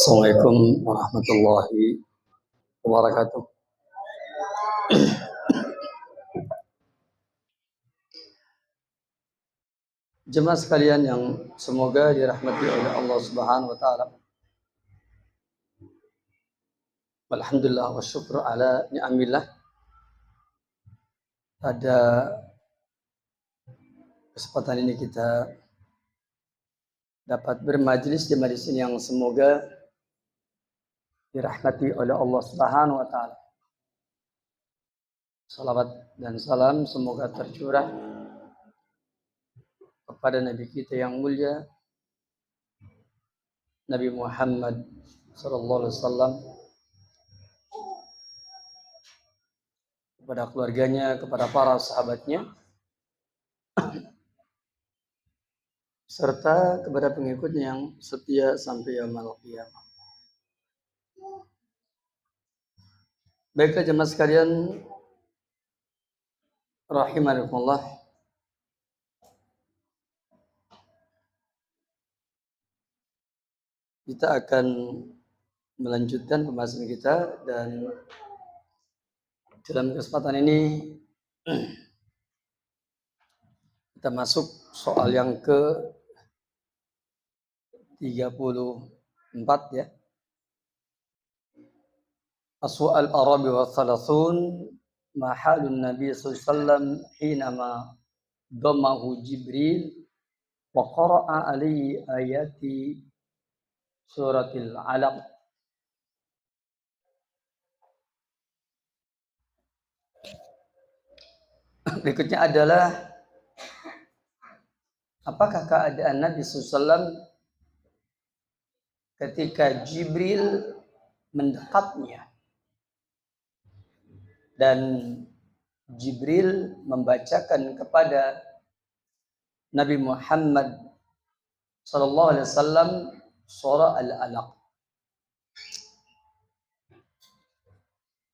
Assalamualaikum warahmatullahi wabarakatuh. Jemaah sekalian yang semoga dirahmati oleh Allah Subhanahu wa taala. Alhamdulillah wa syukur ala ni'amillah. Pada kesempatan ini kita dapat bermajlis di majlis ini yang semoga dirahmati oleh Allah Subhanahu wa taala. Salawat dan salam semoga tercurah kepada Nabi kita yang mulia, Nabi Muhammad sallallahu alaihi wasallam, kepada keluarganya, kepada para sahabatnya, serta kepada pengikutnya yang setia sampai yaumul qiyamah. Baiklah jemaah sekalian rahimakumullah, kita akan melanjutkan pembahasan kita, dan dalam kesempatan ini kita masuk soal yang ke-34 ya. As-su'al Arabi wa thalathun, ma halun Nabi sallallahu alaihi wasallam hinama dhammahu Jibril wa qara'a alaihi ayati suratil Alaq. Berikutnya adalah apakah keadaan Nabi SAW ketika Jibril mendekatnya dan Jibril membacakan kepada Nabi Muhammad sallallahu alaihi wasallam surah Al-Alaq.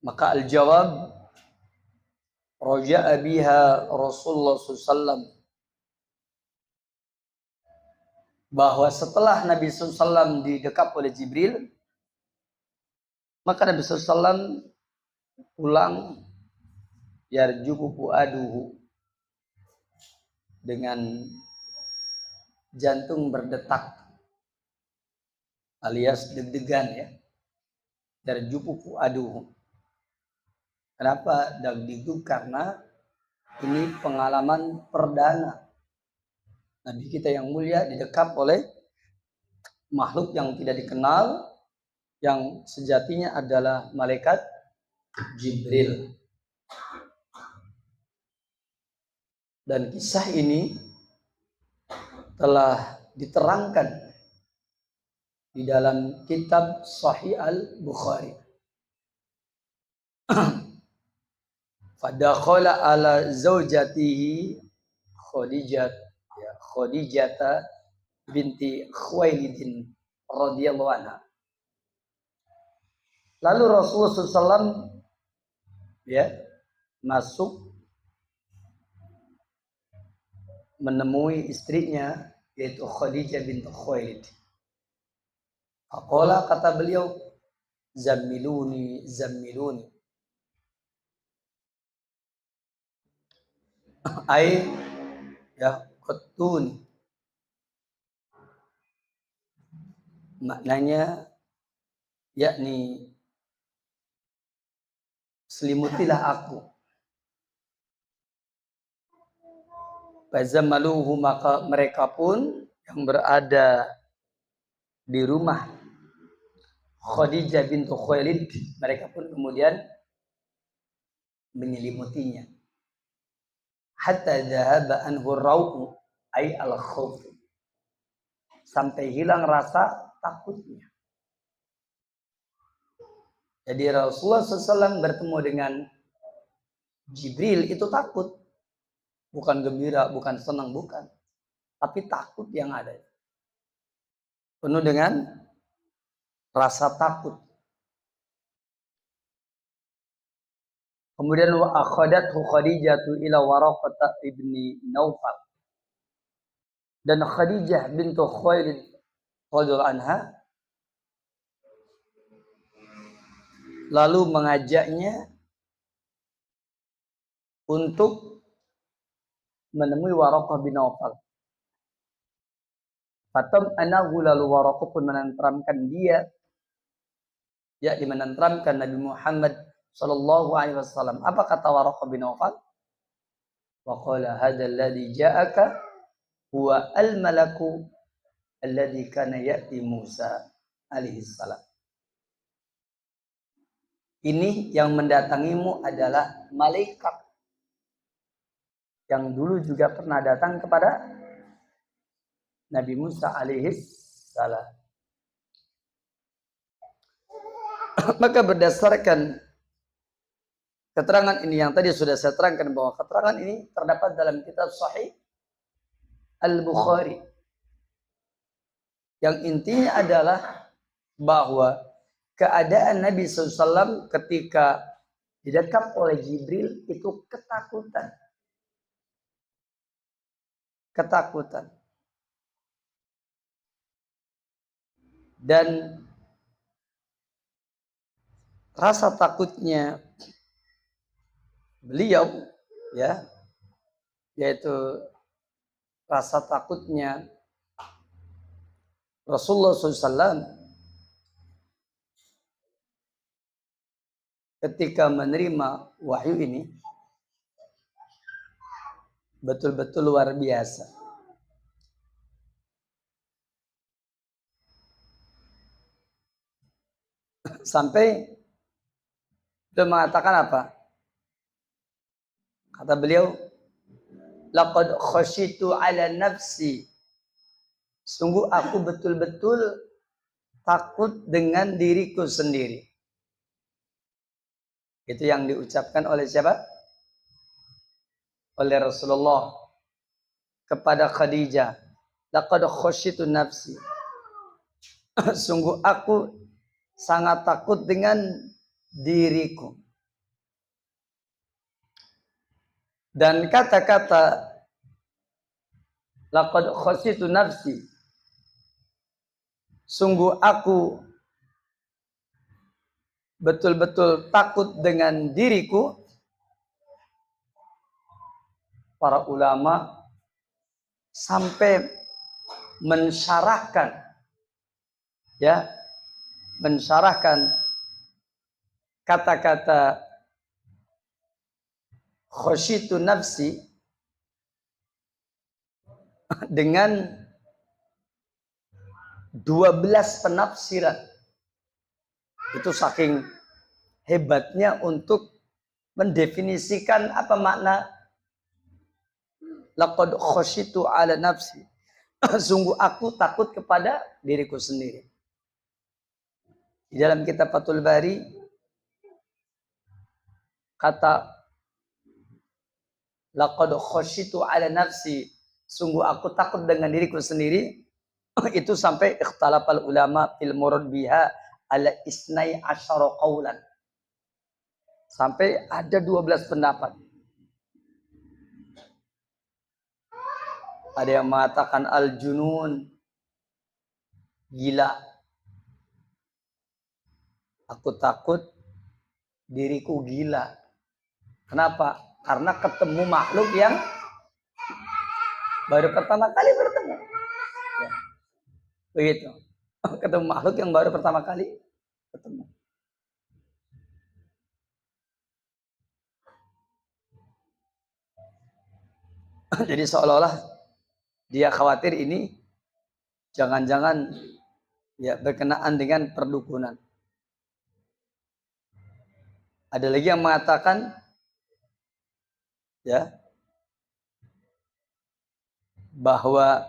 Maka al-jawab, raja'a biha Rasulullah SAW, bahwa setelah Nabi SAW didekap oleh Jibril, maka Nabi SAW pulang yarjubu fuaduhu, dengan jantung berdetak alias deg-degan ya. Yarjubu fuaduhu. Kenapa deg-degan? Karena ini pengalaman perdana Nabi kita yang mulia didekap oleh makhluk yang tidak dikenal, yang sejatinya adalah malaikat Jibril. Dan kisah ini telah diterangkan di dalam kitab Sahih Al-Bukhari. Fadakhala ala zaujatihi Khadijah binti Khuwailid radhiyallahu anha. Lalu Rasulullah SAW masuk menemui istrinya, yaitu Khadijah binti Khuwailid. Faqala, kata beliau, zammiluni ai ya qutun, maknanya yakni selimutilah aku. Fazammaluhu, maka mereka pun yang berada di rumah Khadijah binti Khuwailid, mereka pun kemudian menyelimutinya. Hatta dhahaba anhu rau'u ay al-khawf, sampai hilang rasa takutnya. Jadi Rasulullah SAW bertemu dengan Jibril itu takut, bukan gembira, bukan senang, bukan, tapi takut yang ada, penuh dengan rasa takut. Kemudian wa akhadathu Khadijatu ila Waraqah ibni Naufal, dan Khadijah bintu Khuwailid radhiyallahu anha lalu mengajaknya untuk menemui Waraqah bin Nawfal. Fatam anahu lalu Waraqah pun menenteramkan dia, yakni menenteramkan Nabi Muhammad sallallahu alaihi wasallam. Apa kata Waraqah bin Nawfal? Wa qala hadzal ladzi ja'aka huwa al-malaku alladzi kana ya'ti Musa alaihi salam. Ini yang mendatangimu adalah malaikat yang dulu juga pernah datang kepada Nabi Musa alaihi salam. Maka berdasarkan keterangan ini yang tadi sudah saya terangkan, bahwa keterangan ini terdapat dalam kitab Sahih Al-Bukhari, yang intinya adalah bahwa keadaan Nabi SAW ketika didekap oleh Jibril itu ketakutan. Dan rasa takutnya beliau, ya, yaitu rasa takutnya Rasulullah SAW ketika menerima wahyu ini betul-betul luar biasa. Sampai beliau mengatakan apa? Kata beliau, laqad khasyitu ala nafsi. Sungguh aku betul-betul takut dengan diriku sendiri. Itu yang diucapkan oleh siapa? Oleh Rasulullah kepada Khadijah. Laqad khasyitu nafsi. Sungguh aku sangat takut dengan diriku. Dan kata-kata laqad khasyitu nafsi, sungguh aku betul-betul takut dengan diriku, para ulama sampai mensyarahkan, ya, mensyarahkan kata-kata khasyitu nafsi dengan 12 penafsiran. Itu saking hebatnya untuk mendefinisikan apa makna laqad khasyitu ala nafsi. Sungguh aku takut kepada diriku sendiri. Di dalam kitab Fathul Bari kata laqad khasyitu ala nafsi, sungguh aku takut dengan diriku sendiri, itu sampai ikhtalafal ulama fil murad biha ala isnai asyara qaulan. Sampai ada 12 pendapat. Ada yang mengatakan al-junun, gila. Aku takut diriku gila. Kenapa? Karena ketemu makhluk yang baru pertama kali bertemu. Ya. Begitu. Ketemu makhluk yang baru pertama kali ketemu. Jadi seolah-olah dia khawatir ini jangan-jangan ya berkenaan dengan perdukunan. Ada lagi yang mengatakan ya bahwa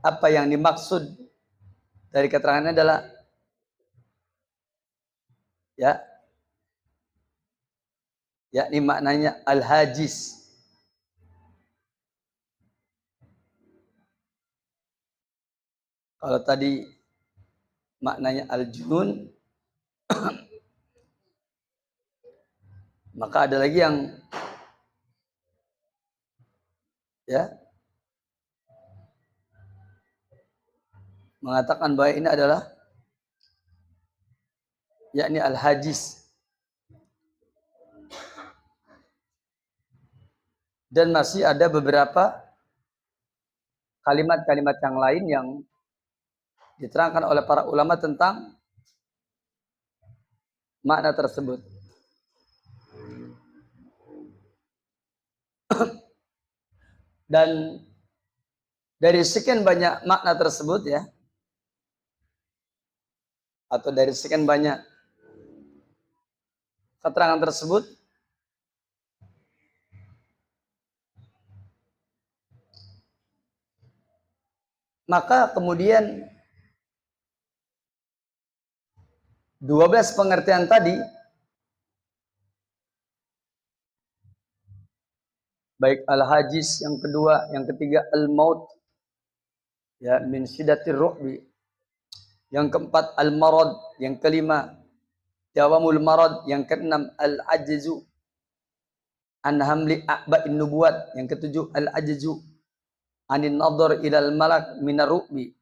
apa yang dimaksud dari keterangannya adalah ya yakni maknanya al-hajiz. Kalau tadi maknanya al-junun, maka ada lagi yang ya mengatakan bahwa ini adalah yakni al-hajiz. Dan masih ada beberapa kalimat-kalimat yang lain yang diterangkan oleh para ulama tentang makna tersebut. Dan dari sekian banyak makna tersebut ya, atau dari sekian banyak keterangan tersebut, maka kemudian 12 pengertian tadi, baik al-hajiz yang kedua, yang ketiga al-maut, ya, min syiddatir ru'bi, yang keempat al-marad, yang kelima dawamul marad, yang keenam al-ajzu an hamli a'ba'in nubuwat, yang ketujuh al-ajzu anin nadhar ilal malak minar ru'bi,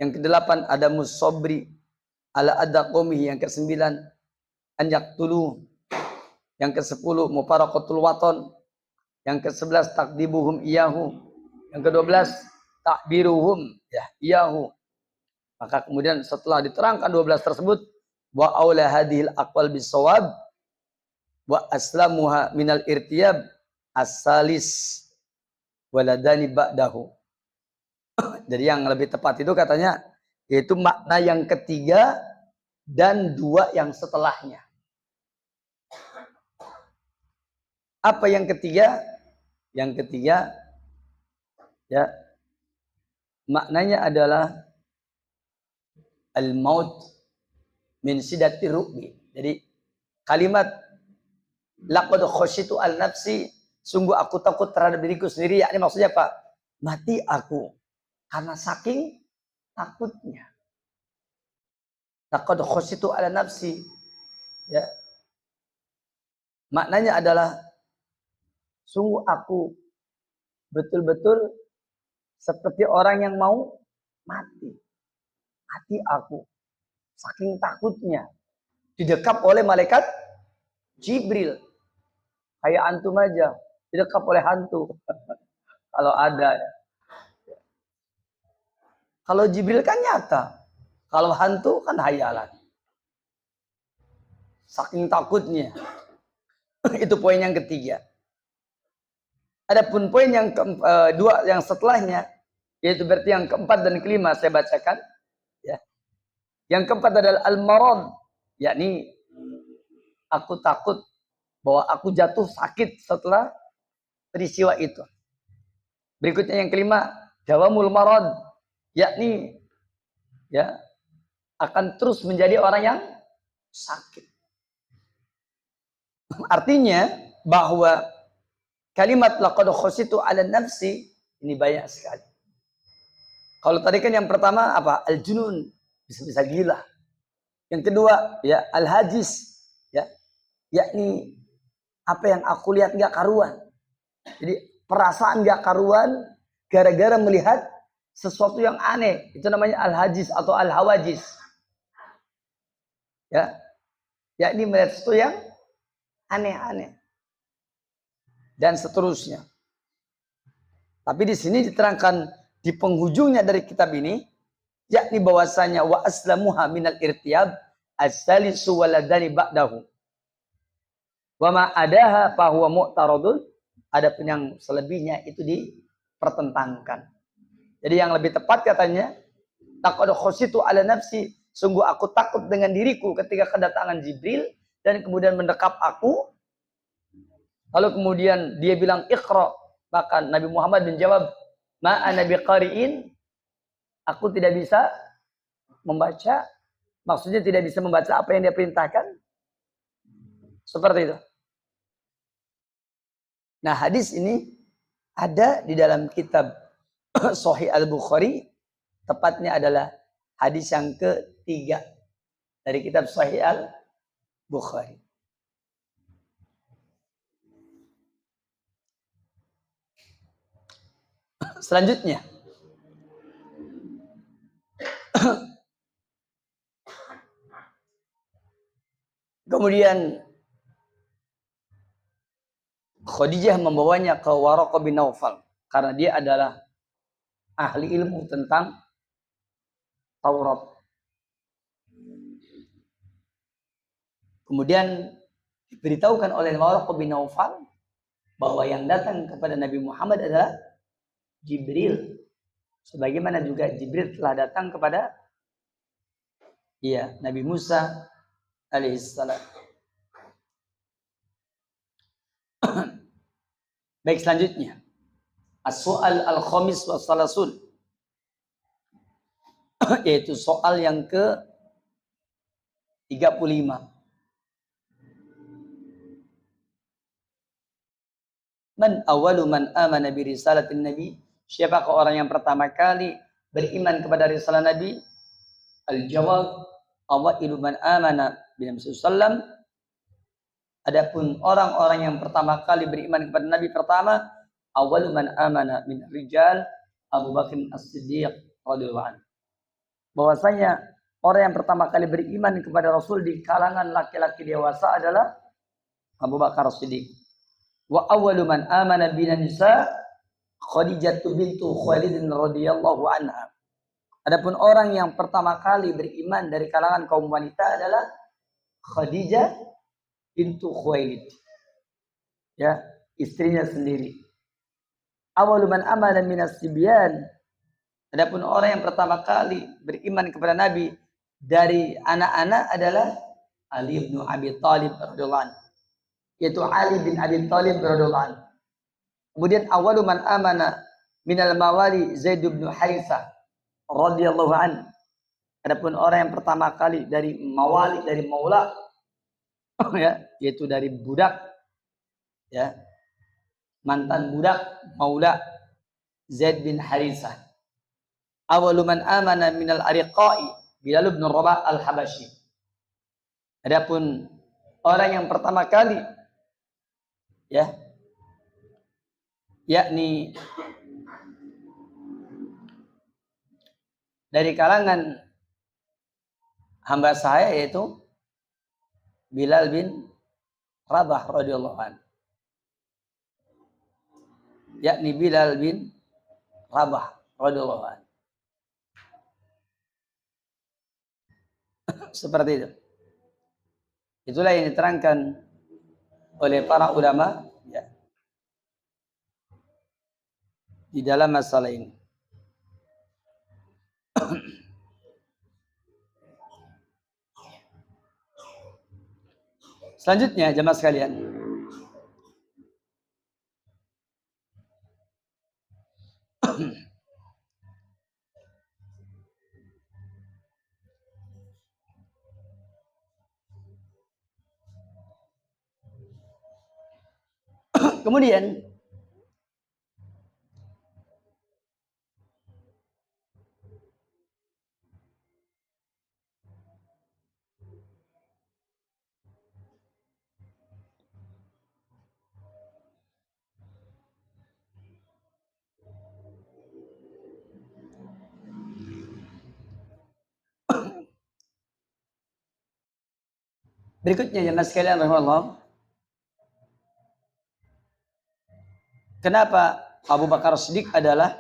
yang kedelapan ada musobri ala adha qawmihi, yang kesembilan an yaqtulu, yang kesepuluh mufaraqatul waton, yang ke-11 takdibuhum iyahu, yang ke-12 takbiruhum ya iyahu. Maka kemudian setelah diterangkan 12 tersebut, wa aula hadhil aqwal bisawab wa aslamuha minal irtiyab as-salis waladani ba'dahu. Jadi yang lebih tepat itu katanya yaitu makna yang ketiga dan dua yang setelahnya. Apa yang ketiga? Yang ketiga ya maknanya adalah al-maut min siddati ru'bi. Jadi kalimat laqad khasyitu al-nafsi, sungguh aku takut terhadap diriku sendiri, yakni maksudnya apa? Mati aku karena saking takutnya. Laqad khasyitu al-nafsi ya. Maknanya adalah sungguh aku betul-betul seperti orang yang mau mati. Mati aku saking takutnya. Didekap oleh malaikat Jibril. Kayak antum aja, didekap oleh hantu. Kalau ada. Kalau Jibril kan nyata. Kalau hantu kan hayalan. Saking takutnya. Itu poin yang ketiga. Adapun poin yang dua yang setelahnya, yaitu berarti yang keempat dan kelima saya bacakan. Ya. Yang keempat adalah al-marad, yakni aku takut bahwa aku jatuh sakit setelah peristiwa itu. Berikutnya yang kelima, dawamul marad, yakni ya akan terus menjadi orang yang sakit. Artinya bahwa kalimat laqad khasyitu 'ala nafsi ini banyak sekali. Kalau tadi kan yang pertama apa? Al-junun, bisa-bisa gila. Yang kedua ya al-hajiz, ya, yakni apa yang aku lihat enggak karuan. Jadi perasaan enggak karuan gara-gara melihat sesuatu yang aneh. Itu namanya al-hajiz atau al-hawajiz. Ya. Yakni melihat sesuatu yang aneh-aneh. Dan seterusnya. Tapi di sini diterangkan di penghujungnya dari kitab ini, yakni bahwasanya wa aslamuha minal irtiyab as-salisu waladani ba'dahu. Wa ma adaha fa huwa mu'taradun. Adapun yang selebihnya itu dipertentangkan. Jadi yang lebih tepat katanya, laqad khasyitu 'ala nafsi, sungguh aku takut dengan diriku ketika kedatangan Jibril dan kemudian mendekap aku. Lalu kemudian dia bilang iqra, maka Nabi Muhammad menjawab, ma ana biqari'in, aku tidak bisa membaca, maksudnya tidak bisa membaca apa yang dia perintahkan. Seperti itu. Nah, hadis ini ada di dalam kitab Sahih Al-Bukhari, tepatnya adalah hadis yang ketiga dari kitab Sahih Al-Bukhari. Selanjutnya, Kemudian Khadijah membawanya ke Waraqah bin Naufal karena dia adalah ahli ilmu tentang Taurat. Kemudian diberitahukan oleh Waraqah bin Naufal bahwa yang datang kepada Nabi Muhammad adalah Jibril. Sebagaimana juga Jibril telah datang kepada Nabi Musa alaihissalam. Baik, selanjutnya as-soal al-khamis wa salasun, yaitu soal yang ke 35. Man awalu man amana bi risalatin nabi, siapakah orang yang pertama kali beriman kepada risalah Nabi? Al-jawab, awailu man amana bi Nabi sallallahu. Adapun orang-orang yang pertama kali beriman kepada Nabi pertama, awal man amana min rijal Abu Bakar As-Siddiq radhiyallahu anhu. Bahwasanya orang yang pertama kali beriman kepada Rasul di kalangan laki-laki dewasa adalah Abu Bakar As-Siddiq. Wa awwalu man amana bin nisa Khadijah bintu Khuwailid radhiyallahu anha. Adapun orang yang pertama kali beriman dari kalangan kaum wanita adalah Khadijah bintu Khuwailid, istrinya sendiri. Awwalu man amana minas sibyan. Adapun orang yang pertama kali beriman kepada Nabi dari anak-anak adalah Ali bin Abi Thalib radhiyallahu anhu, yaitu Ali bin Abi Thalib radhiyallahu anhu. Kemudian awwalu man amana minal mawali Zaid bin Harithah radhiyallahu anhu. Adapun orang yang pertama kali dari mawali, dari maula, yaitu dari budak, mantan budak maula Zaid bin Harithah. Awwalu man amana minal ariqai Bilal bin Rabah al-Habashi. Adapun orang yang pertama kali yakni dari kalangan hamba saya yaitu Bilal bin Rabah radhiyallahu anhu. Yakni Bilal bin Rabah radhiyallahu anhu. Seperti itu. Itulah yang diterangkan oleh para ulama di dalam masalah ini. Selanjutnya jemaah sekalian, kemudian berikutnya jemaah sekalian rahimallahu, kenapa Abu Bakar Siddiq adalah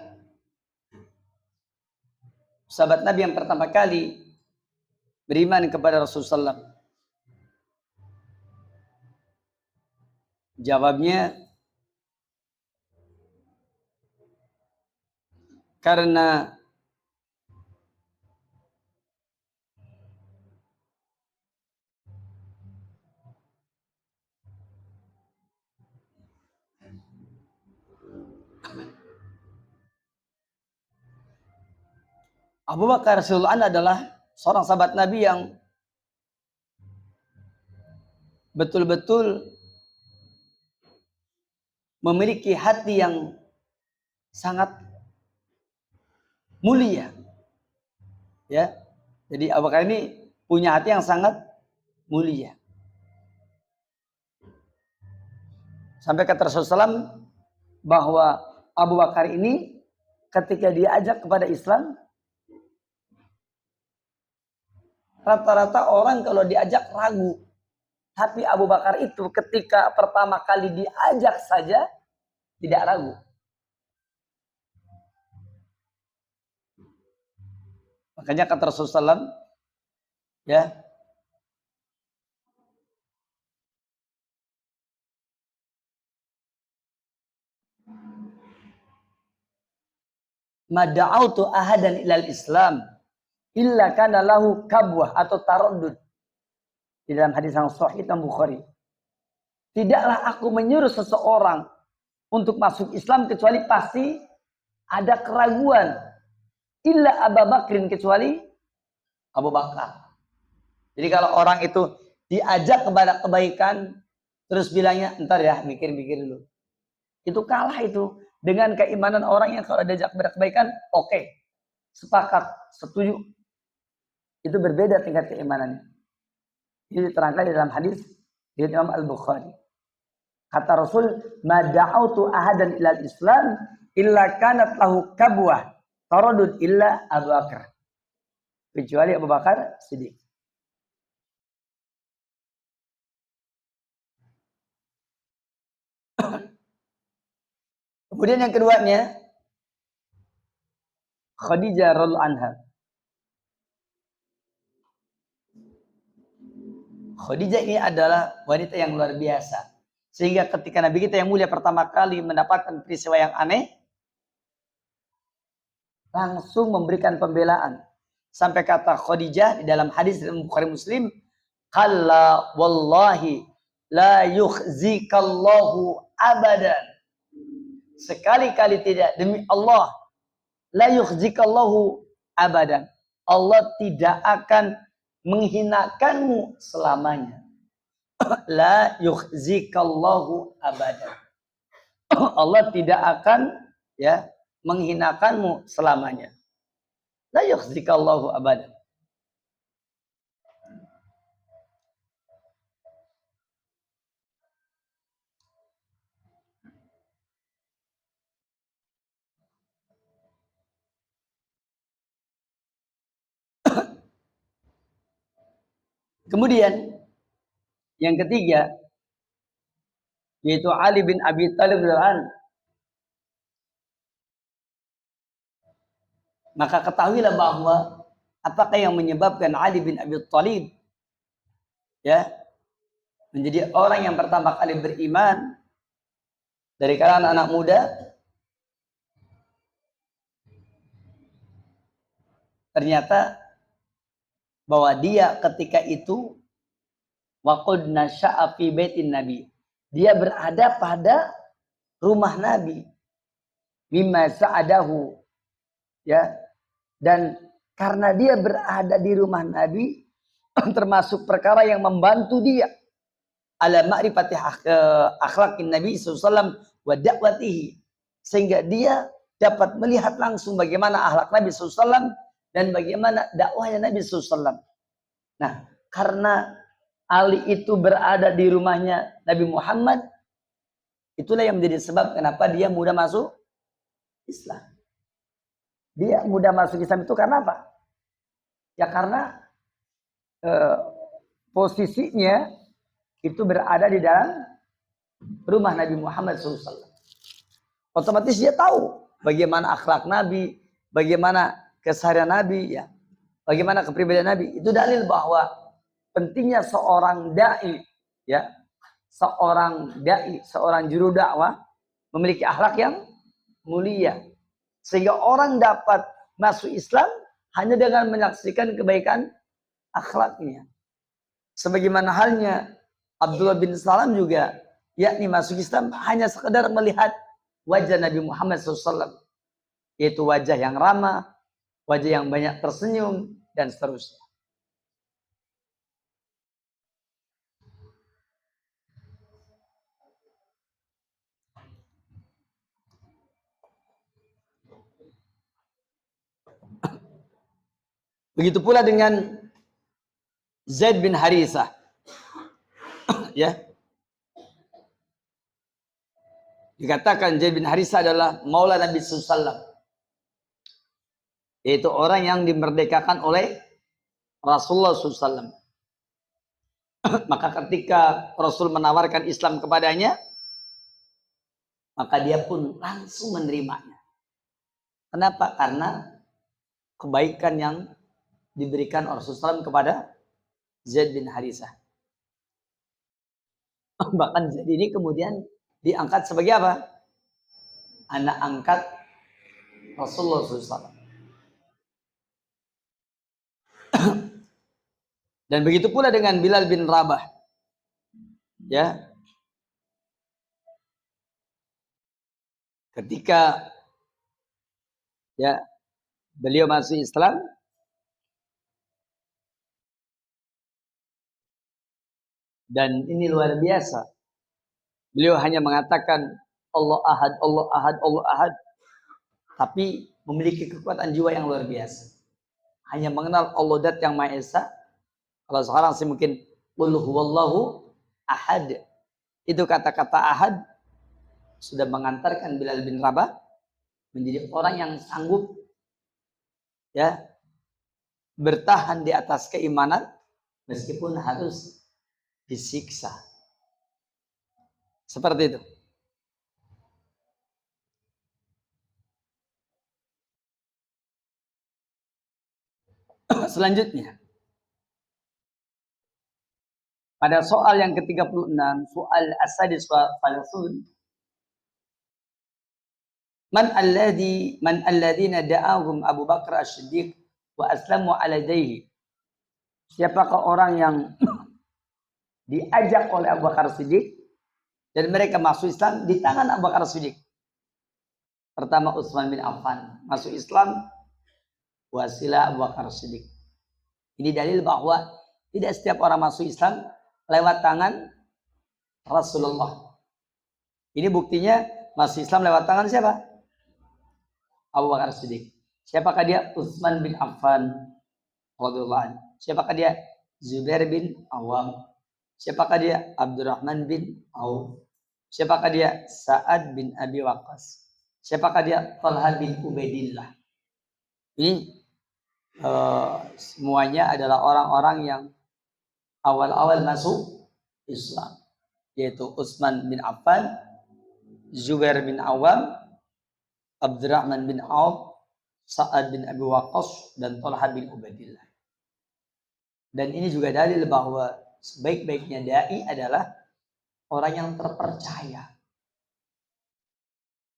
sahabat Nabi yang pertama kali beriman kepada Rasulullah SAW? Jawabnya, karena Abu Bakar radhiyallahu anhu adalah seorang sahabat Nabi yang betul-betul memiliki hati yang sangat mulia. Jadi Abu Bakar ini punya hati yang sangat mulia. Sampai kata Rasulullah SAW bahwa Abu Bakar ini ketika diajak kepada Islam, rata-rata orang kalau diajak ragu. Tapi Abu Bakar itu ketika pertama kali diajak saja tidak ragu. Makanya kata Rasulullah SAW, ya, mada'autu ahadan ilal Islam illa kana lahu kabwah atau taraddud. Di dalam hadis yang sahih dan Bukhari. Tidaklah aku menyuruh seseorang untuk masuk Islam kecuali pasti ada keraguan. Illa Abu Bakrin, kecuali Abu Bakar. Jadi kalau orang itu diajak kepada kebaikan terus bilangnya entar ya, mikir-mikir dulu. Itu kalah itu dengan keimanan orang yang kalau diajak kepada kebaikan, oke, sepakat, setuju. Itu berbeda tingkat keimanannya. Ini diterangkan di dalam hadis dari Imam Al-Bukhari. Kata Rasul, "Mada'autu ahadan ilal Islam illa kanat lahu kabwah taradud illa Abu Bakar." Kecuali Abu Bakar Siddiq. Kemudian yang keduanya, Khadijah radhiyallahu anha. Khadijah ini adalah wanita yang luar biasa. Sehingga ketika Nabi kita yang mulia pertama kali mendapatkan peristiwa yang aneh, langsung memberikan pembelaan. Sampai kata Khadijah di dalam hadis Bukhari Muslim, "Qalla wallahi la yukhzikallahu abadan." Sekali-kali tidak, demi Allah, la yukhzikallahu abadan. Allah tidak akan menghinakanmu selamanya. La yukhzikallahu abadan. Allah tidak akan ya menghinakanmu selamanya. La yukhzikallahu abadan. Kemudian yang ketiga yaitu Ali bin Abi Thalib radhiyallahu anhu. Maka ketahuilah bahwa apakah yang menyebabkan Ali bin Abi Thalib ya menjadi orang yang pertama kali beriman dari kalangan anak muda. Ternyata bahwa dia ketika itu waqad nasya'a fi baitin Nabi. Dia berada pada rumah Nabi. Mimma sa'adahu. Ya. Dan karena dia berada di rumah Nabi termasuk perkara yang membantu dia ala ma'rifati akhlaqin Nabi sallallahu alaihi wasallam wa da'watihi. Sehingga dia dapat melihat langsung bagaimana akhlak Nabi sallallahu alaihi wasallam dan bagaimana dakwahnya Nabi SAW. Nah, karena Ali itu berada di rumahnya Nabi Muhammad, itulah yang menjadi sebab kenapa dia mudah masuk Islam. Dia mudah masuk Islam itu karena apa? Ya karena posisinya itu berada di dalam rumah Nabi Muhammad SAW. Otomatis dia tahu bagaimana akhlak Nabi, bagaimana keseharian Nabi, ya, bagaimana kepribadian Nabi. Itu dalil bahwa pentingnya seorang dai, ya, seorang juru dakwah memiliki akhlak yang mulia, sehingga orang dapat masuk Islam hanya dengan menyaksikan kebaikan akhlaknya. Sebagaimana halnya Abdullah bin Salam juga, yakni masuk Islam hanya sekedar melihat wajah Nabi Muhammad SAW, yaitu wajah yang ramah, wajah yang banyak tersenyum, dan seterusnya. Begitu pula dengan Zaid bin Harithah. Ya. Dikatakan Zaid bin Harithah adalah maula Nabi SAW. Yaitu orang yang dimerdekakan oleh Rasulullah SAW. Maka ketika Rasul menawarkan Islam kepadanya, maka dia pun langsung menerimanya. Kenapa? Karena kebaikan yang diberikan Rasulullah SAW kepada Zaid bin Harithah. Bahkan Zaid ini kemudian diangkat sebagai apa? Anak angkat Rasulullah SAW. Dan begitu pula dengan Bilal bin Rabah. Ya. Ketika ya beliau masuk Islam, dan ini luar biasa. Beliau hanya mengatakan Allah Ahad, Allah Ahad, Allah Ahad. Tapi memiliki kekuatan jiwa yang luar biasa. Hanya mengenal Allah Dat yang Maha Esa. Kalau sekarang sih mungkin Qul huwallahu ahad. Itu kata-kata ahad sudah mengantarkan Bilal bin Rabah menjadi orang yang sanggup ya bertahan di atas keimanan meskipun harus disiksa. Seperti itu. Selanjutnya, pada soal yang ke-36, soal as-sadis wa falasun, man alladhina da'ahum Abu Bakar As-Siddiq wa aslamu ala yadayhi. Siapakah orang yang diajak oleh Abu Bakar As-Siddiq dan mereka masuk Islam di tangan Abu Bakar As-Siddiq? Pertama Utsman bin Affan masuk Islam, wasilah Abu Bakar As-Siddiq. Ini dalil bahwa tidak setiap orang masuk Islam lewat tangan Rasulullah. Ini buktinya masuk Islam lewat tangan siapa? Abu Bakar Siddiq. Siapakah dia? Utsman bin Affan radhiyallahu anhu. Siapakah dia? Zubair bin Awam. Siapakah dia? Abdurrahman bin Auf. Siapakah dia? Sa'ad bin Abi Waqqas. Siapakah dia? Talha bin Ubaidillah. Ini semuanya adalah orang-orang yang awal-awal masuk Islam, yaitu Utsman bin Affan, Zubair bin Awam, Abdurrahman bin Auf, Sa'ad bin Abi Waqqas, dan Talha bin Ubaidillah. Dan ini juga dalil bahwa sebaik-baiknya da'i adalah orang yang terpercaya.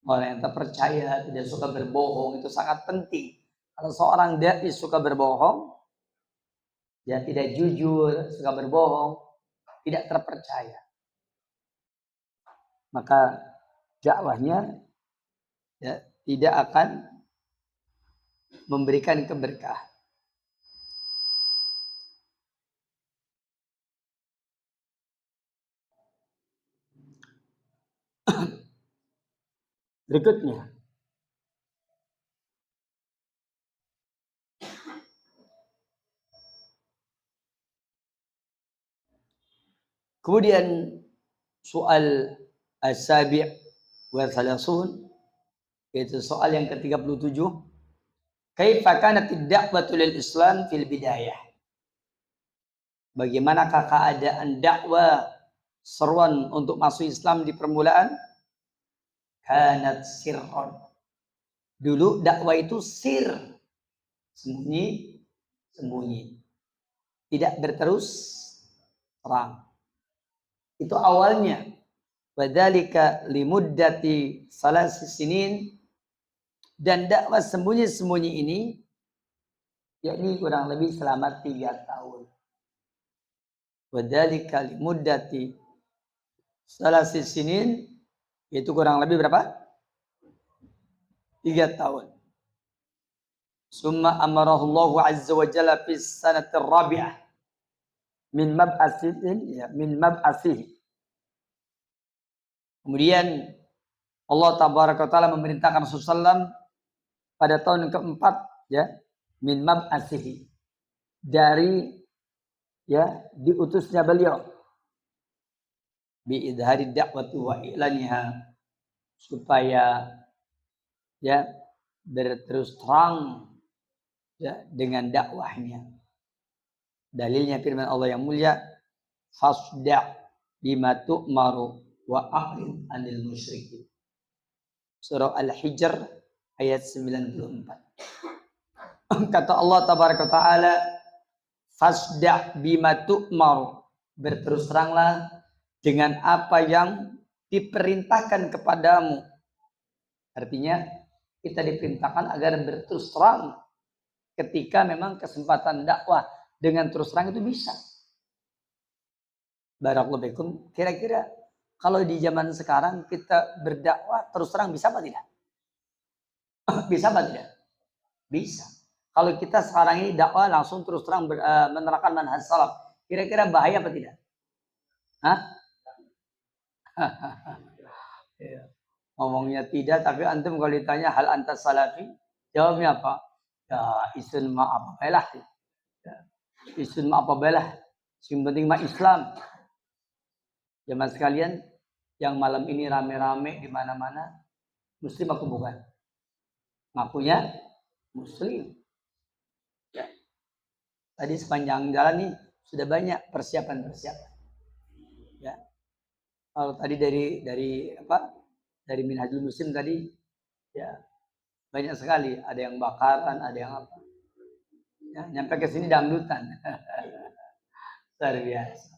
Orang yang terpercaya, tidak suka berbohong, itu sangat penting. Kalau seorang da'i suka berbohong, dia tidak jujur, suka berbohong, tidak terpercaya, maka dakwahnya ya, tidak akan memberikan keberkahan. Berikutnya, kemudian soal as-sabi' wa thalathun, yaitu soal yang ke-37, kaifa kanat ad-da'watu lil Islam fil bidayah? Bagaimanakah keadaan dakwah seruan untuk masuk Islam di permulaan? Kanat sirron. Dulu dakwah itu sir, sembunyi, tidak berterus terang. Itu awalnya. Wadzalika limuddati salasi sinin, dan dakwah sembunyi-sembunyi ini yakni kurang lebih selama 3 tahun. Wadzalika limuddati salasi sinin, itu kurang lebih berapa? 3 tahun. Summa amarahullahu azza wa jalla fi sanatir rabi'ah min mab'asihi. Kemudian Allah tabaraka taala memerintahkan Rasulullah pada tahun keempat, ya, min mab'asihi, dari ya diutusnya beliau, bi idhari da'wati wa i'laniha, supaya ya berterus terang ya dengan dakwahnya. Dalilnya firman Allah yang mulia, fasda' bima tu'maru wa a'rid 'anil musyrikin. Surah Al-Hijr ayat 94. Kata Allah tabaraka taala, fasda' bima tu'maru, berterus teranglah dengan apa yang diperintahkan kepadamu. Artinya kita diperintahkan agar berterus terang ketika memang kesempatan dakwah dengan terus terang itu bisa. Barakallahu fikum. Kira-kira kalau di zaman sekarang kita berdakwah terus terang bisa apa tidak? Bisa apa tidak? Bisa. Kalau kita sekarang ini dakwah langsung terus terang menerapkan manhaj salaf, kira-kira bahaya apa tidak? Hah? Ya. Ngomongnya tidak, tapi antum kalau ditanya hal antas salafi, jawabnya apa? Ya, isun ma apa belah. Ya. Isun ma apa belah. Yang penting mah Islam. Jemaah sekalian, yang malam ini rame-rame di mana-mana, muslim aku bukan? Ngakunya muslim. Ya. Tadi sepanjang jalan nih sudah banyak persiapan-persiapan. Ya. Kalau tadi dari apa? Dari Minhajul Muslim tadi, ya banyak sekali. Ada yang bakaran, ada yang apa. Ya, nyampe ke sini dangdutan. Luar biasa.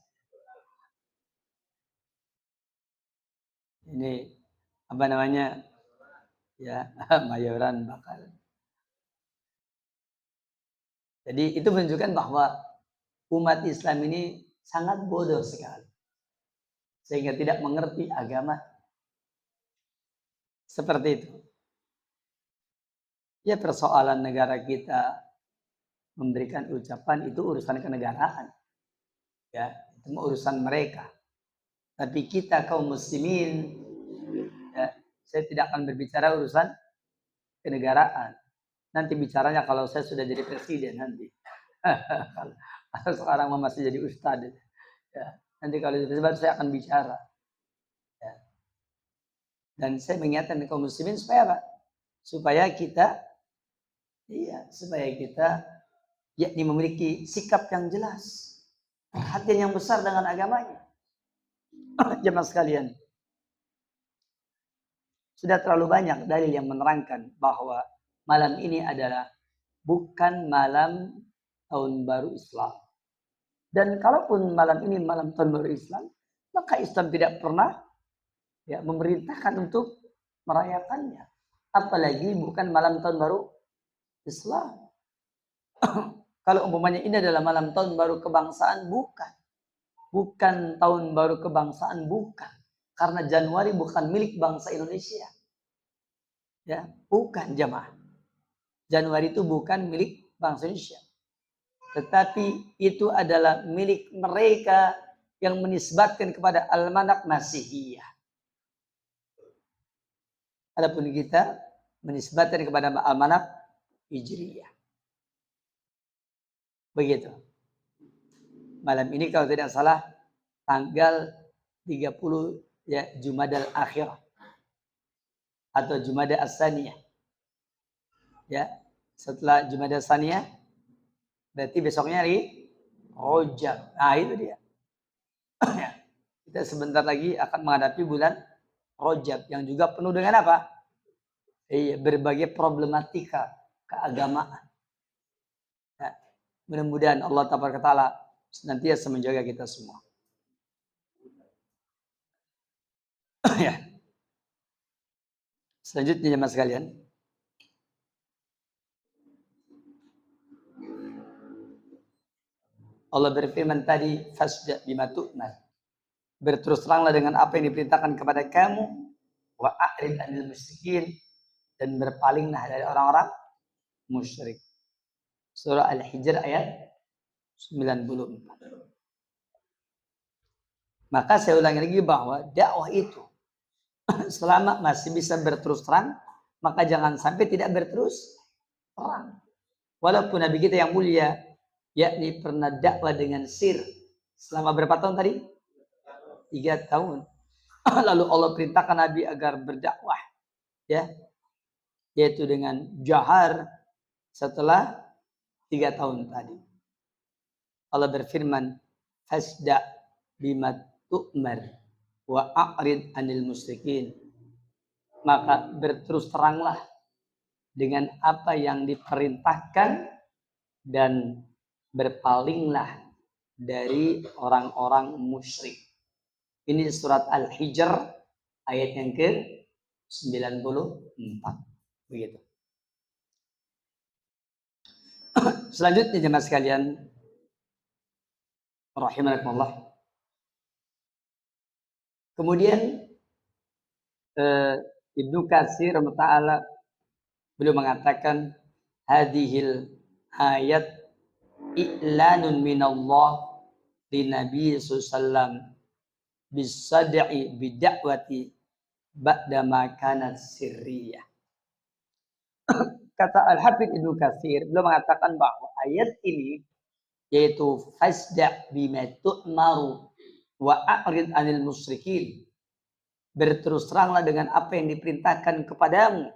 Ini apa namanya? Ya, mayoran bakaran. Jadi itu menunjukkan bahwa umat Islam ini sangat bodoh sekali. Sehingga tidak mengerti agama seperti itu. Ya, persoalan negara kita memberikan ucapan itu urusan kenegaraan. Ya, itu urusan mereka. Tapi kita kaum muslimin, ya, saya tidak akan berbicara urusan kenegaraan. Nanti bicaranya kalau saya sudah jadi presiden nanti. Kalau sekarang masih jadi ustadz. Ya, nanti kalau disebut saya akan bicara. Ya. Dan saya mengingatkan kaum muslimin supaya apa? Supaya kita yakni memiliki sikap yang jelas, perhatian yang besar dengan agamanya. Jemaah sekalian, sudah terlalu banyak dalil yang menerangkan bahwa malam ini adalah bukan malam tahun baru Islam. Dan kalaupun malam ini malam tahun baru Islam, maka Islam tidak pernah memerintahkan untuk merayakannya. Apalagi bukan malam tahun baru Islam. Kalau umpamanya ini adalah malam tahun baru kebangsaan, bukan. Bukan tahun baru kebangsaan, bukan. Karena Januari bukan milik bangsa Indonesia. Ya, bukan jemaah. Januari itu bukan milik bangsa Indonesia. Tetapi itu adalah milik mereka yang menisbatkan kepada almanak Masihiyah. Adapun kita menisbatkan kepada almanak Hijriyah. Begitu. Malam ini kalau tidak salah tanggal 30 ya Jumadal Akhir atau Jumada As-Saniyah. Ya, setelah Jumada As-Saniyah berarti besoknya hari Rajab. Nah, itu dia. Kita sebentar lagi akan menghadapi bulan Rajab yang juga penuh dengan apa? Berbagai problematika keagamaan. Ya, mudah-mudahan Allah Ta'ala senantiasa menjaga kita semua. Ya. Selanjutnya jemaah sekalian, Allah berfirman tadi, fasda bima tu'mar. Berterus teranglah dengan apa yang diperintahkan kepada kamu, wa a'rid 'anil musyrikin, dan berpalinglah dari orang-orang musyrik. Surah Al-Hijr ayat 94. Maka saya ulangi lagi bahwa dakwah itu selama masih bisa berterus terang, maka jangan sampai tidak berterus terang. Walaupun Nabi kita yang mulia, yakni pernah dakwah dengan sir selama berapa tahun tadi? 3 tahun. Lalu Allah perintahkan Nabi agar berdakwah, ya, yaitu dengan jahar setelah 3 tahun tadi. Allah berfirman, fasda bima tu'mar wa a'rid 'anil musyrikin. Maka berterus teranglah dengan apa yang diperintahkan dan berpalinglah dari orang-orang musyrik. Ini surat Al-Hijr ayat yang ke-94. Begitu. Selanjutnya jemaah sekalian rahimakumullah. Kemudian Ibnu Katsir ta'ala beliau mengatakan hadhil ayat i'lanun minallah li Nabi sallallahu bisad'i bid'wati ba'da ma kanat sirriyah. Kata Al-Hafidz Ibnu Katsir beliau mengatakan bahwa ayat ini yaitu fasda' bima tu'maru wa a'rid 'anil musyrikin. Berterus teranglah dengan apa yang diperintahkan kepadamu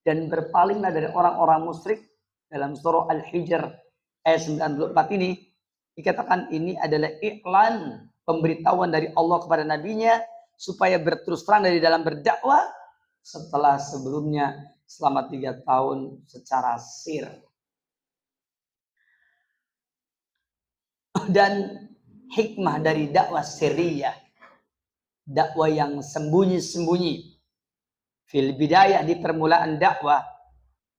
dan berpalinglah dari orang-orang musyrik. Dalam surah Al-Hijr ayat 94 ini dikatakan ini adalah iklan, pemberitahuan dari Allah kepada nabinya supaya berterus terang dari dalam berdakwah setelah sebelumnya selama 3 tahun secara sir. Dan hikmah dari dakwah sirriyah, dakwah yang sembunyi-sembunyi, fil bidayah, di permulaan dakwah,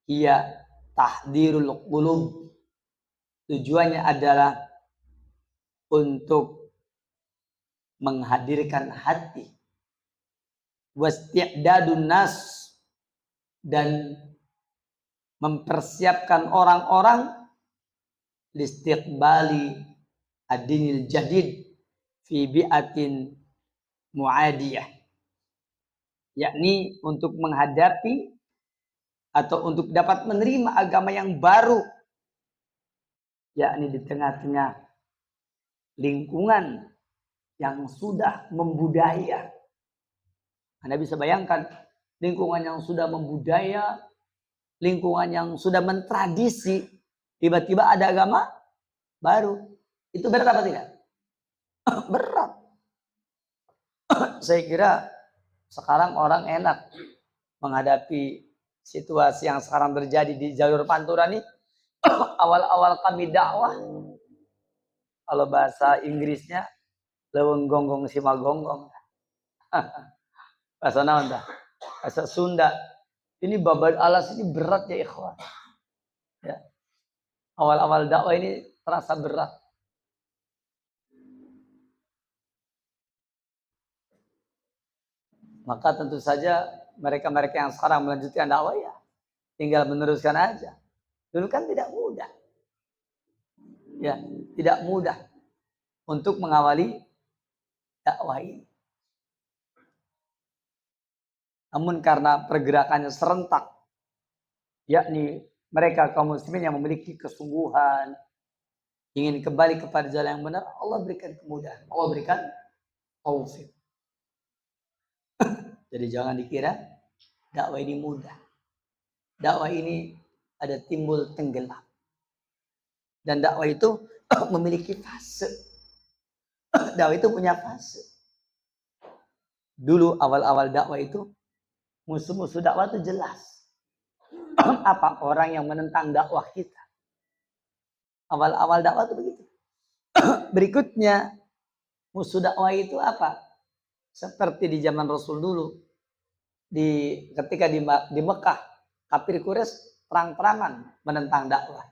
ia tahdirul qulub, tujuannya adalah untuk menghadirkan hati, wasti'dadun nas, dan mempersiapkan orang-orang listiqbali ad-dinil jadid fi bi'atin mu'adiyah, yakni untuk menghadapi atau untuk dapat menerima agama yang baru, yakni di tengah-tengah lingkungan yang sudah membudaya. Anda bisa bayangkan lingkungan yang sudah membudaya, lingkungan yang sudah mentradisi, tiba-tiba ada agama baru. Itu berat apa tidak? Berat. Saya kira sekarang orang enak menghadapi situasi yang sekarang terjadi di jalur Pantura nih. Awal-awal kami dakwah, kalau bahasa Inggrisnya leweng gonggong sima gonggong. Bahasa naon dah? Bahasa Sunda. Ini babad alas ini berat ya ikhwan. Ya. Awal-awal dakwah ini terasa berat. Maka tentu saja mereka-mereka yang sekarang melanjutkan dakwah ya tinggal meneruskan aja. Dulu kan tidak mudah. Ya, tidak mudah untuk mengawali dakwah ini. Namun karena pergerakannya serentak, yakni mereka kaum muslimin yang memiliki kesungguhan, ingin kembali kepada jalan yang benar, Allah berikan kemudahan, Allah berikan taufik. Jadi jangan dikira dakwah ini mudah. Dakwah ini ada timbul tenggelam. Dan dakwah itu memiliki fase. Dakwah itu punya fase. Dulu awal-awal dakwah itu, musuh-musuh dakwah itu jelas. Apa orang yang menentang dakwah kita. Awal-awal dakwah itu begitu. Berikutnya, musuh dakwah itu apa? Seperti di zaman Rasul dulu. Ketika di Mekah, kafir Quraisy terang-terangan menentang dakwah.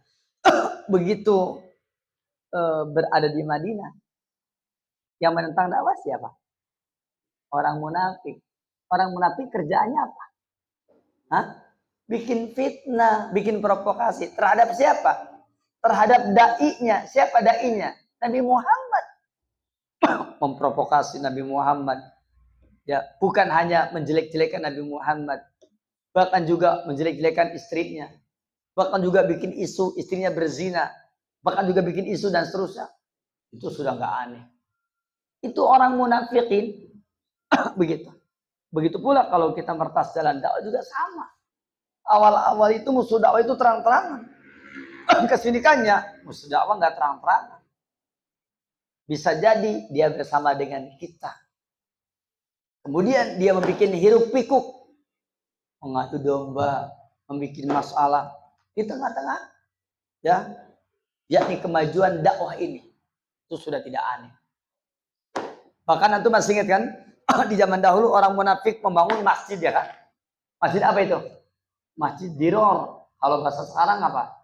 Begitu berada di Madinah, yang menentang dakwah siapa? Orang munafik. Orang munafik kerjaannya apa? Hah? Bikin fitnah, bikin provokasi. Terhadap siapa? Terhadap da'inya. Siapa da'inya? Nabi Muhammad. Memprovokasi Nabi Muhammad. Ya, bukan hanya menjelek-jelekan Nabi Muhammad, bahkan juga menjelek-jelekan istrinya, bahkan juga bikin isu istrinya berzina, bahkan juga bikin isu dan seterusnya. Itu sudah nggak aneh. Itu orang munafikin. Begitu. Begitu pula kalau kita mertas jalan dakwah juga sama. Awal-awal itu musuh dakwah itu terang-terangan. Kesinikannya musuh dakwah nggak terang-terangan. Bisa jadi dia bersama dengan kita. Kemudian dia membuat hiruk pikuk, mengadu domba, membuat masalah di tengah-tengah, ya, yakni kemajuan dakwah ini. Itu sudah tidak aneh. Bahkan antum masih ingat kan, di zaman dahulu orang munafik membangun masjid, ya kan? Masjid apa itu? Masjid diror. Kalau bahasa sekarang apa?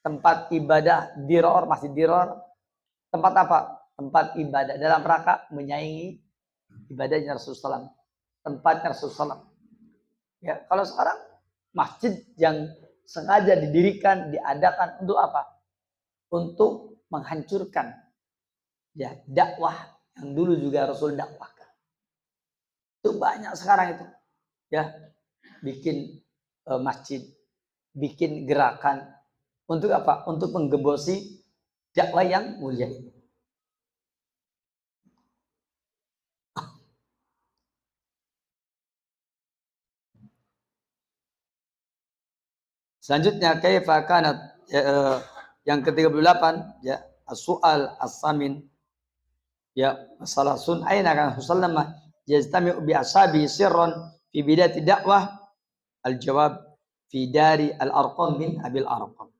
Tempat ibadah diror, masjid diror. Tempat apa? Tempat ibadah dalam rangka menyaingi ibadahnya Rasulullah SAW. Tempatnya Rasulullah SAW. Ya, kalau sekarang masjid yang sengaja didirikan, diadakan untuk apa? Untuk menghancurkan ya dakwah yang dulu juga Rasul dakwahkan. Itu banyak sekarang itu. Ya, bikin masjid, bikin gerakan untuk apa? Untuk menggembosi dakwah yang mulia ini. Selanjutnya kaifa kanat yang ke-38 ya as-su'al as-samin ya masalah sun aina kan Rasulullah yajtami'u bi ashabi sirran fi bidayati dakwah al-jawab fi dari al-Arqam bin Abil Arqam.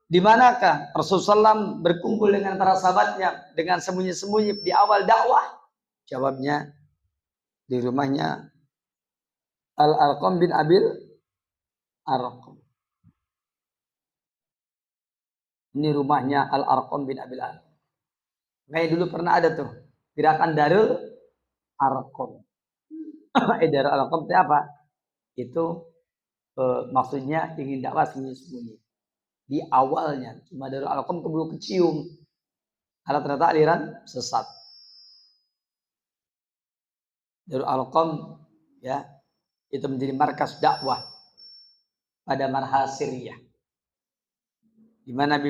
Di manakah Rasulullah SAW berkumpul dengan para sahabatnya dengan sembunyi-sembunyi di awal dakwah? Jawabnya di rumahnya Al-Arqam bin Abil Arqam. Ini rumahnya Al-Arqam bin Abil Arqam. Kayak dulu pernah ada tuh gerakan Darul Arqam. Darul Arqam itu apa? Itu maksudnya ingin dakwah sembunyi-sembunyi. Di awalnya cuma Darul Arqam keburu kecium. Karena ternyata aliran sesat. Darul Arqam ya itu menjadi markas dakwah pada marhal Syriah. Di mana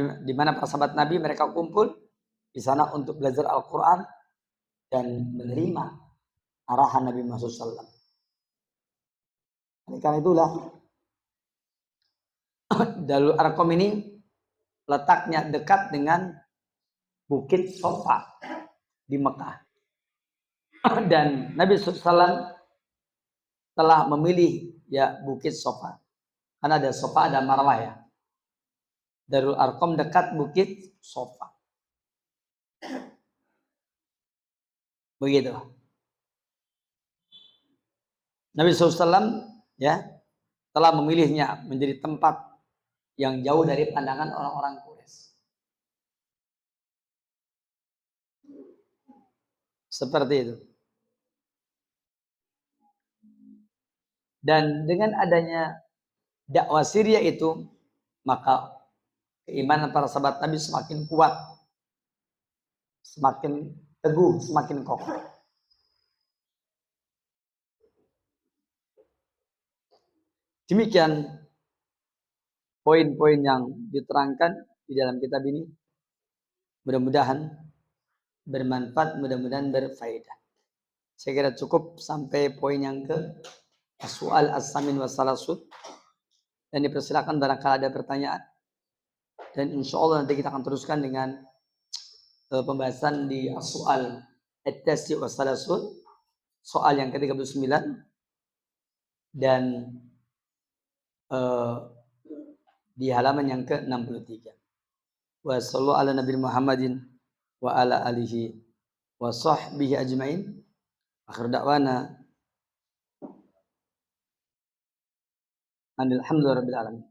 para sahabat Nabi mereka kumpul di sana untuk belajar Al-Qur'an dan menerima arahan Nabi Muhammad SAW. Karena itulah Darul Arqam ini letaknya dekat dengan Bukit Sofa di Mekah. Dan Nabi SAW telah memilih ya Bukit Sofa. Karena ada Sofa, ada Marwah ya. Darul Arqam dekat Bukit Sofa. Begitu. Nabi SAW ya telah memilihnya menjadi tempat yang jauh dari pandangan orang-orang Quraisy. Seperti itu. Dan dengan adanya dakwah Syria itu, maka keimanan para sahabat Nabi semakin kuat, semakin teguh, semakin kokoh. Demikian poin-poin yang diterangkan di dalam kitab ini. Mudah-mudahan bermanfaat, mudah-mudahan berfaedah. Saya kira cukup sampai poin yang ke as-su'al as-samin wa salasut. Dan dipersilakan barangkali ada pertanyaan. Dan insya Allah nanti kita akan teruskan dengan pembahasan di as-su'al at-tasi wa salasut. Soal yang ke-39. Dan di halaman yang ke-63. Wa sallu ala Nabi Muhammadin wa ala alihi wa sahbihi ajmain. Akhir da'wana alhamdulillah rabbil alamin.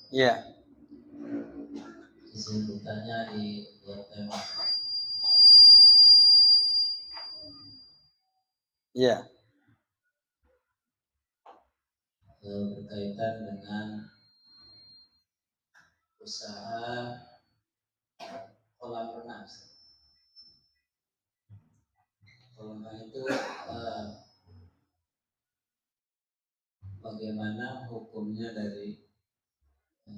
Ya. Kesimpulannya di tema. Ya. Berkaitan dengan usaha kolam renang. Kolam renang itu bagaimana hukumnya dari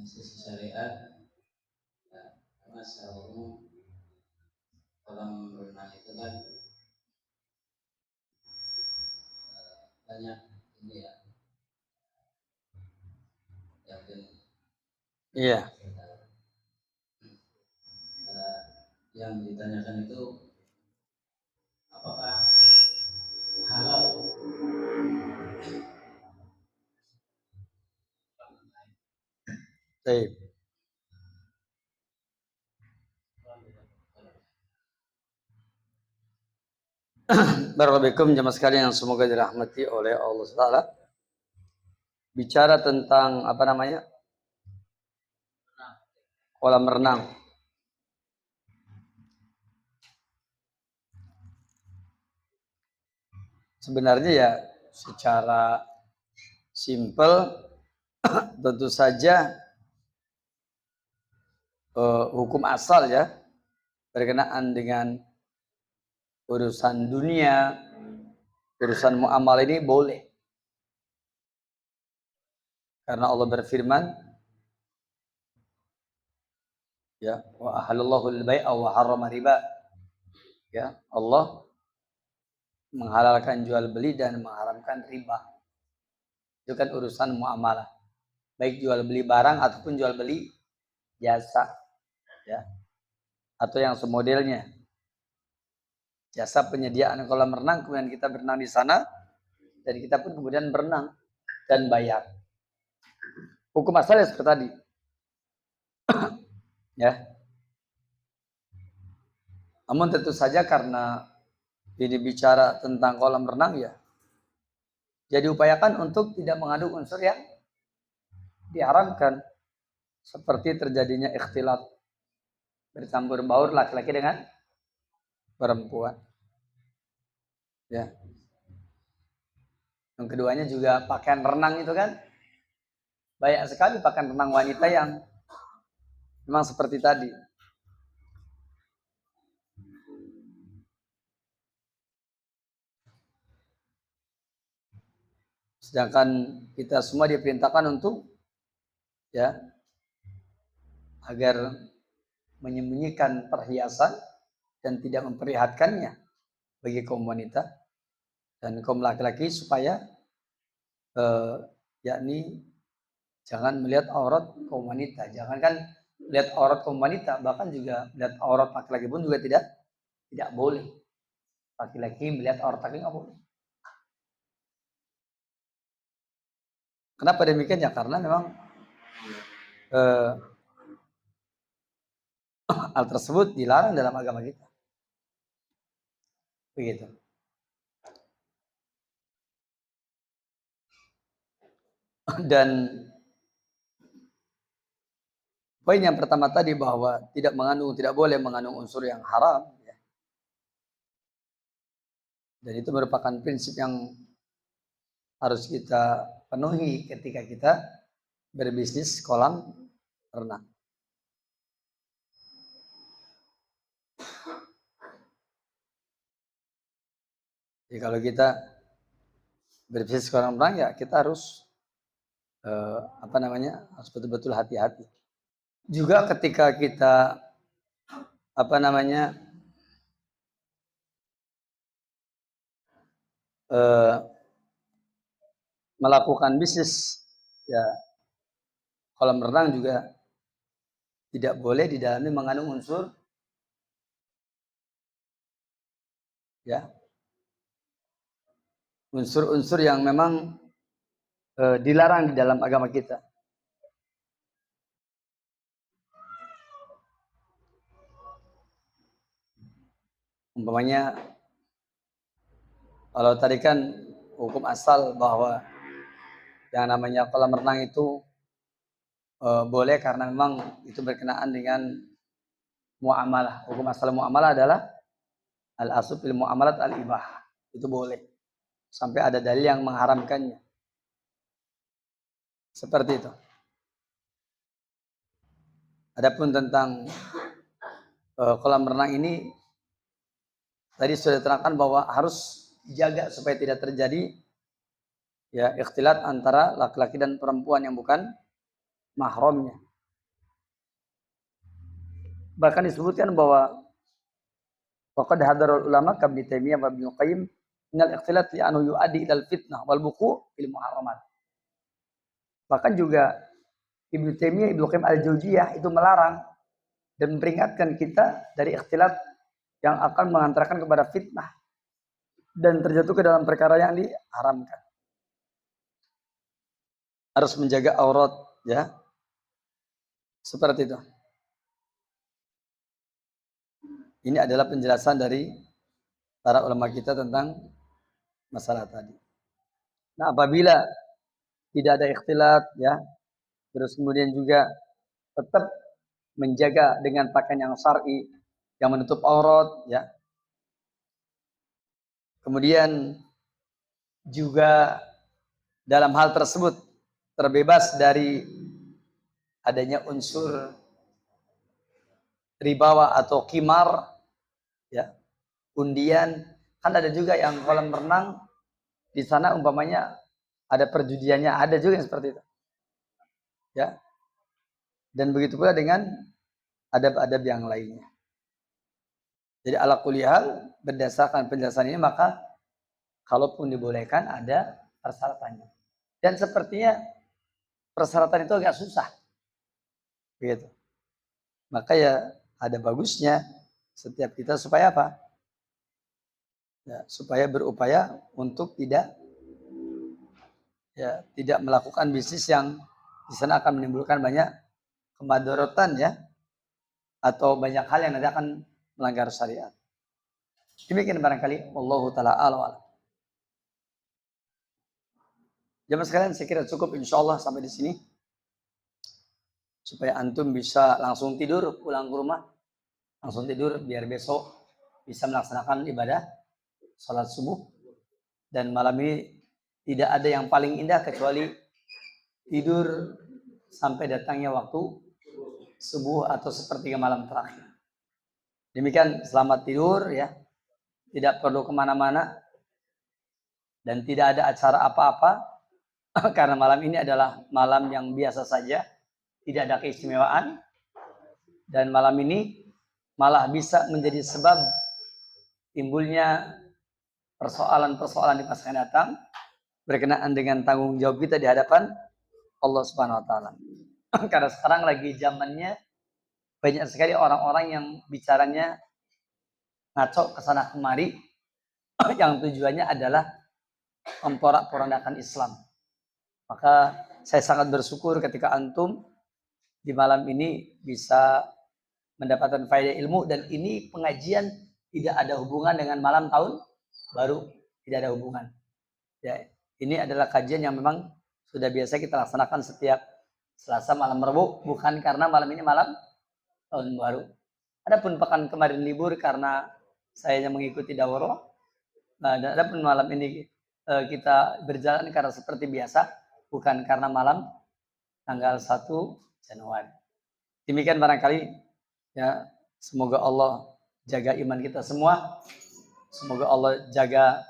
sisi syariat? Karena secara umum kolam renang itu kan banyak ini ya, yang Iya. Yang ditanyakan itu apakah halal? Baik. Barakallahu jamaah sekalian yang semoga dirahmati oleh Allah Taala. Bicara tentang apa namanya? Kolam renang. Sebenarnya ya secara simpel tentu saja hukum asal ya berkenaan dengan urusan dunia, urusan muamalah ini boleh. Karena Allah berfirman, ya, wa ahallallahu al-bai'a wa harrama riba. Ya, Allah menghalalkan jual beli dan mengharamkan riba. Itu kan urusan muamalah. Baik jual beli barang ataupun jual beli jasa, ya. Atau yang semodelnya. Jasa penyediaan kolam renang, kemudian kita berenang di sana, dan kita pun kemudian berenang dan bayar. Hukum asalnya seperti tadi. Ya. Namun tentu saja karena ini bicara tentang kolam renang ya, jadi upayakan untuk tidak mengandung unsur yang diharamkan, seperti terjadinya ikhtilat, bercampur baur laki-laki dengan perempuan. Ya. Yang keduanya juga pakaian renang itu kan banyak sekali pakaian renang wanita yang memang seperti tadi. Sedangkan kita semua diperintahkan untuk ya agar menyembunyikan perhiasan dan tidak memperlihatkannya bagi kaum wanita dan kaum laki-laki supaya yakni jangan melihat aurat kaum wanita. Jangan kan lihat aurat kaum wanita, bahkan juga melihat aurat laki-laki pun juga tidak boleh. Laki-laki melihat aurat laki nggak boleh. Kenapa demikian ya? Karena memang hal tersebut dilarang dalam agama kita. Begitu. Dan poin yang pertama tadi bahwa tidak boleh mengandung unsur yang haram. Ya. Dan itu merupakan prinsip yang harus kita penuhi ketika kita berbisnis kolam renang. Jadi kalau kita berbisnis kolam renang ya kita harus harus betul-betul hati-hati. Juga ketika kita melakukan bisnis ya kolam renang juga tidak boleh di dalamnya mengandung unsur ya unsur-unsur yang memang dilarang di dalam agama kita. Umpamanya kalau tadi kan hukum asal bahwa yang namanya kolam renang itu boleh karena memang itu berkenaan dengan muamalah. Hukum asal muamalah adalah al-asl fil muamalat al-ibah. Itu boleh. Sampai ada dalil yang mengharamkannya. Seperti itu. Adapun tentang kolam renang ini tadi sudah diterangkan bahwa harus dijaga supaya tidak terjadi ya ikhtilat antara laki-laki dan perempuan yang bukan mahramnya. Bahkan disebutkan bahwa waqad hadarul ulama kabni Taimiyah wa Ibnu Qayyim minal ikhtilat li anu yu'addi ilal fitnah wal buqu' fil muharramat. Bahkan juga Ibnu Taimiyah, Ibnu Qayyim al-Jauziyah itu melarang dan memperingatkan kita dari ikhtilat yang akan mengantarkan kepada fitnah dan terjatuh ke dalam perkara yang diharamkan. Harus menjaga aurat, ya. Seperti itu. Ini adalah penjelasan dari para ulama kita tentang masalah tadi. Nah, apabila tidak ada ikhtilat, ya, terus kemudian juga tetap menjaga dengan pakaian yang syar'i yang menutup aurat, ya. Kemudian juga dalam hal tersebut terbebas dari adanya unsur ribawa atau kimar, ya, undian. Kan ada juga yang kolam renang di sana umpamanya ada perjudiannya, ada juga yang seperti itu, ya. Dan begitu pula dengan adab-adab yang lainnya. Jadi ala kulli hal berdasarkan penjelasan ini maka kalaupun dibolehkan ada persyaratannya. Dan sepertinya persyaratan itu agak susah. Begitu. Maka ya ada bagusnya setiap kita supaya apa? Ya, supaya berupaya untuk tidak melakukan bisnis yang di sana akan menimbulkan banyak kemadorotan, ya, atau banyak hal yang nanti akan melanggar syariat. Demikian barangkali wallahu taala a'lam. Jamaah sekalian, saya kira cukup insyaallah sampai di sini. Supaya antum bisa langsung tidur, pulang ke rumah, langsung tidur biar besok bisa melaksanakan ibadah salat subuh. Dan malam ini tidak ada yang paling indah kecuali tidur sampai datangnya waktu subuh atau sepertiga malam terakhir. Demikian, selamat tidur, ya. Tidak perlu kemana-mana dan tidak ada acara apa-apa karena malam ini adalah malam yang biasa saja, tidak ada keistimewaan, dan malam ini malah bisa menjadi sebab timbulnya persoalan-persoalan di masa yang datang berkenaan dengan tanggung jawab kita di hadapan Allah Subhanahu wa taala. Karena sekarang lagi zamannya banyak sekali orang-orang yang bicaranya ngaco kesana kemari yang tujuannya adalah memporak-porandakan Islam. Maka saya sangat bersyukur ketika antum di malam ini bisa mendapatkan faedah ilmu, dan ini pengajian tidak ada hubungan dengan malam tahun baru, tidak ada hubungan. Ya, ini adalah kajian yang memang sudah biasa kita laksanakan setiap Selasa malam Rabu, bukan karena malam ini malam tahun baru. Adapun pekan kemarin libur karena saya mengikuti daurah. Nah, adapun malam ini kita berjalan karena seperti biasa, bukan karena malam tanggal 1 Januari. Demikian barangkali, ya, semoga Allah jaga iman kita semua. Semoga Allah jaga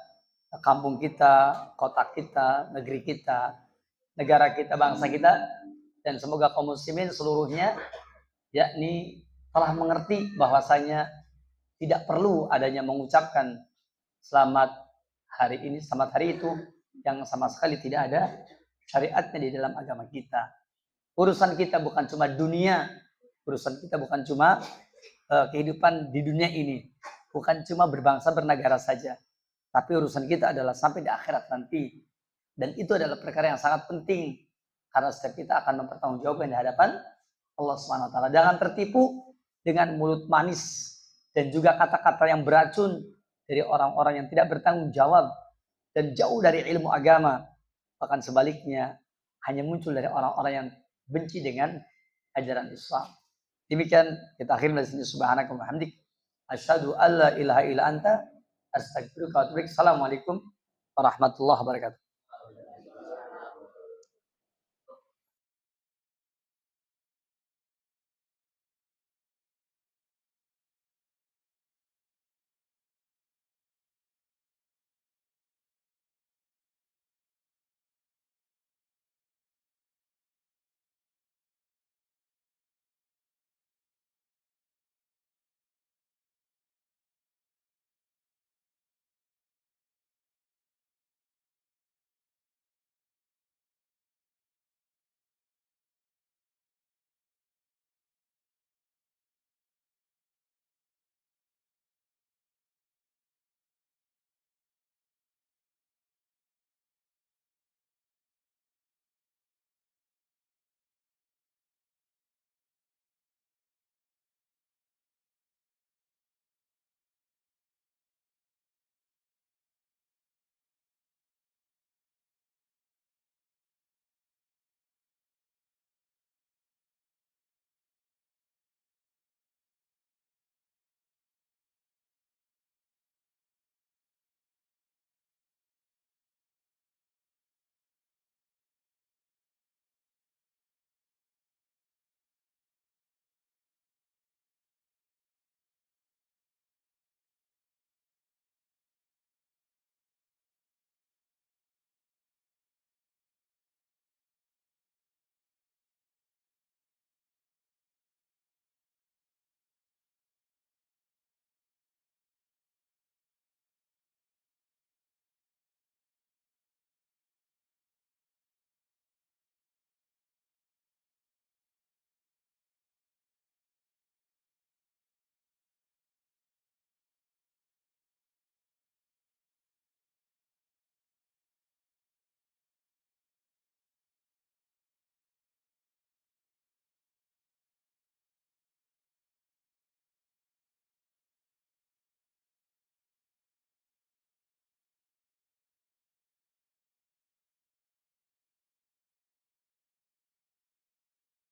kampung kita, kota kita, negeri kita, negara kita, bangsa kita, dan semoga kaum muslimin seluruhnya yakni telah mengerti bahwasanya tidak perlu adanya mengucapkan selamat hari ini, selamat hari itu, yang sama sekali tidak ada syariatnya di dalam agama kita. Urusan kita bukan cuma dunia, urusan kita bukan cuma kehidupan di dunia ini, bukan cuma berbangsa bernegara saja, tapi urusan kita adalah sampai di akhirat nanti. Dan itu adalah perkara yang sangat penting karena setiap kita akan mempertanggungjawabkan di hadapan Allah Subhanahu wa taala. Jangan tertipu dengan mulut manis dan juga kata-kata yang beracun dari orang-orang yang tidak bertanggung jawab dan jauh dari ilmu agama. Bahkan sebaliknya, hanya muncul dari orang-orang yang benci dengan ajaran Islam. Demikian kita akhiri dari sini. Subhanaka wa bihamdik, asyhadu an la ilaha illa anta, astaghfiruka wa atubu ilaik. Assalamualaikum warahmatullahi wabarakatuh.